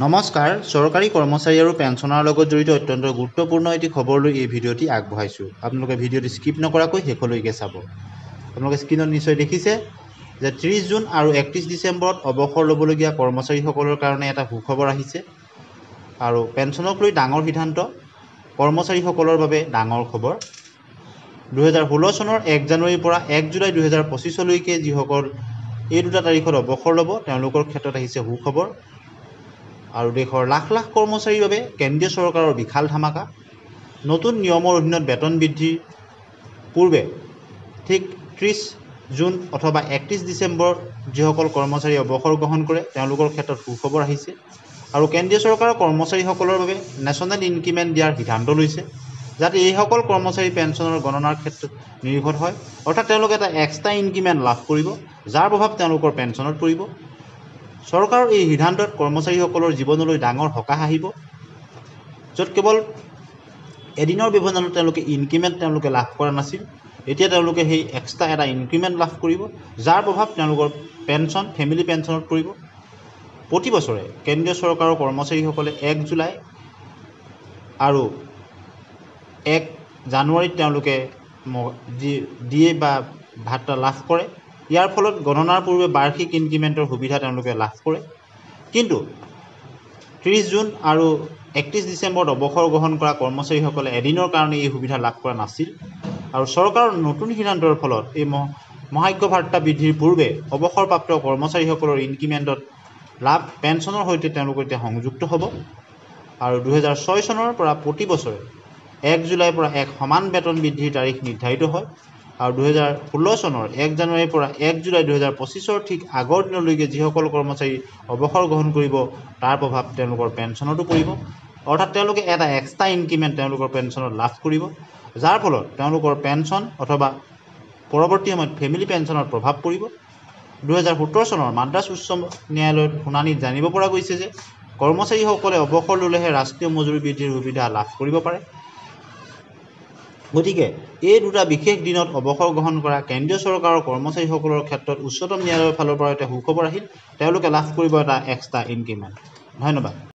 নমস্কাৰ, চৰকাৰী কৰ্মচাৰী আৰু পেঞ্চনাৰৰ লগত জড়িত অত্যন্ত গুৰুত্বপূৰ্ণ এটি খবৰ লৈ এই ভিডিঅ'টি আগবঢ়াইছোঁ। আপোনালোকে ভিডিঅ'টি স্কিপ নকৰাকৈ শেষলৈকে চাব। আপোনালোকে স্ক্ৰীনত নিশ্চয় দেখিছে যে 30 জুন আৰু 31 ডিচেম্বৰত অৱসৰ ল'বলগীয়া কৰ্মচাৰীসকলৰ কাৰণে এটা সুখবৰ আহিছে আৰু পেঞ্চনক লৈ ডাঙৰ সিদ্ধান্ত, কৰ্মচাৰীসকলৰ বাবে ডাঙৰ খবৰ। 2016 চনৰ 1 জানুৱাৰীৰ পৰা 1 জুলাই 2025 লৈকে যিসকল এই দুটা তাৰিখত অৱসৰ ল'ব তেওঁলোকৰ ক্ষেত্ৰত আহিছে সুখবৰ। আৰু দেশৰ লাখ লাখ কৰ্মচাৰীৰ বাবে কেন্দ্ৰীয় চৰকাৰৰ বিশাল ধামাকা। নতুন নিয়মৰ অধীনত বেতন বৃদ্ধিৰ পূৰ্বে ঠিক 30 জুন অথবা 31 ডিচেম্বৰত যিসকল কৰ্মচাৰী অৱসৰ গ্ৰহণ কৰে তেওঁলোকৰ ক্ষেত্ৰত সুখবৰ আহিছে আৰু কেন্দ্ৰীয় চৰকাৰৰ কৰ্মচাৰীসকলৰ বাবে নেশ্যনেল ইনক্ৰিমেণ্ট দিয়াৰ সিদ্ধান্ত লৈছে, যাতে এইসকল কৰ্মচাৰী পেঞ্চনৰ গণনাৰ ক্ষেত্ৰত নিৰ্ভৰ হয়, অৰ্থাৎ তেওঁলোকে এটা এক্সট্ৰা ইনক্ৰিমেণ্ট লাভ কৰিব, যাৰ প্ৰভাৱ তেওঁলোকৰ পেঞ্চনত পৰিব। চৰকাৰৰ এই সিদ্ধান্তত কৰ্মচাৰীসকলৰ জীৱনলৈ ডাঙৰ সকাহ আহিব, য'ত কেৱল এদিনৰ ব্যৱধানত তেওঁলোকে ইনক্ৰিমেণ্ট লাভ কৰা নাছিল, এতিয়া তেওঁলোকে সেই এক্সট্ৰা এটা ইনক্ৰিমেণ্ট লাভ কৰিব, যাৰ প্ৰভাৱ তেওঁলোকৰ পেঞ্চন, ফেমিলি পেঞ্চনত পৰিব। প্ৰতি বছৰে কেন্দ্ৰীয় চৰকাৰৰ কৰ্মচাৰীসকলে 1 জুলাই আৰু 1 জানুৱাৰীত তেওঁলোকে দিয়ে বা ভাত্তা লাভ কৰে। ইয়াৰ ফলত গণনাৰ পূৰ্বে বাৰ্ষিক ইনক্ৰিমেণ্টৰ সুবিধা তেওঁলোকে লাভ কৰে। কিন্তু 30 জুন আৰু 31 ডিচেম্বৰত অৱসৰ গ্ৰহণ কৰা কৰ্মচাৰীসকলে এদিনৰ কাৰণে এই সুবিধা লাভ কৰা নাছিল আৰু চৰকাৰৰ নতুন সিদ্ধান্তৰ ফলত এই মহাৰ্ঘ ভাত্তা বৃদ্ধিৰ পূৰ্বে অৱসৰপ্ৰাপ্ত কৰ্মচাৰীসকলৰ ইনক্ৰিমেণ্টত লাভ পেঞ্চনৰ সৈতে তেওঁলোকৰ এতিয়া সংযুক্ত হ'ব। আৰু 2006 চনৰ পৰা প্ৰতি বছৰে 1 জুলাইৰ পৰা এক সমান বেতন বৃদ্ধিৰ তাৰিখ নিৰ্ধাৰিত হয় আৰু 2016 চনৰ 1 জানুৱাৰীৰ পৰা 1 জুলাই 2025 ঠিক আগৰ দিনলৈকে যিসকল কৰ্মচাৰী অৱসৰ গ্ৰহণ কৰিব তাৰ প্ৰভাৱ তেওঁলোকৰ পেঞ্চনতো পৰিব, অৰ্থাৎ তেওঁলোকে এটা এক্সট্ৰা ইনক্ৰিমেণ্ট তেওঁলোকৰ পেঞ্চনত লাভ কৰিব, যাৰ ফলত তেওঁলোকৰ পেঞ্চন অথবা পৰৱৰ্তী সময়ত ফেমিলি পেঞ্চনত প্ৰভাৱ পৰিব। 2017 চনৰ মাদ্ৰাজ উচ্চ ন্যায়ালয়ত শুনানিত জানিব পৰা গৈছে যে কৰ্মচাৰীসকলে অৱসৰ ল'লেহে ৰাষ্ট্ৰীয় মজুৰি বৃদ্ধিৰ সুবিধা লাভ কৰিব পাৰে। গতিকে এই দুটা বিশেষ দিনত অৱসৰ গ্ৰহণ কৰা কেন্দ্ৰীয় চৰকাৰৰ কৰ্মচাৰীসকলৰ ক্ষেত্ৰত উচ্চতম ন্যায়ালয়ৰ ফালৰ পৰা এটা সুখবৰ আহিল, তেওঁলোকে লাভ কৰিব এটা এক্সট্ৰা ইনক্ৰিমেণ্ট। ধন্যবাদ।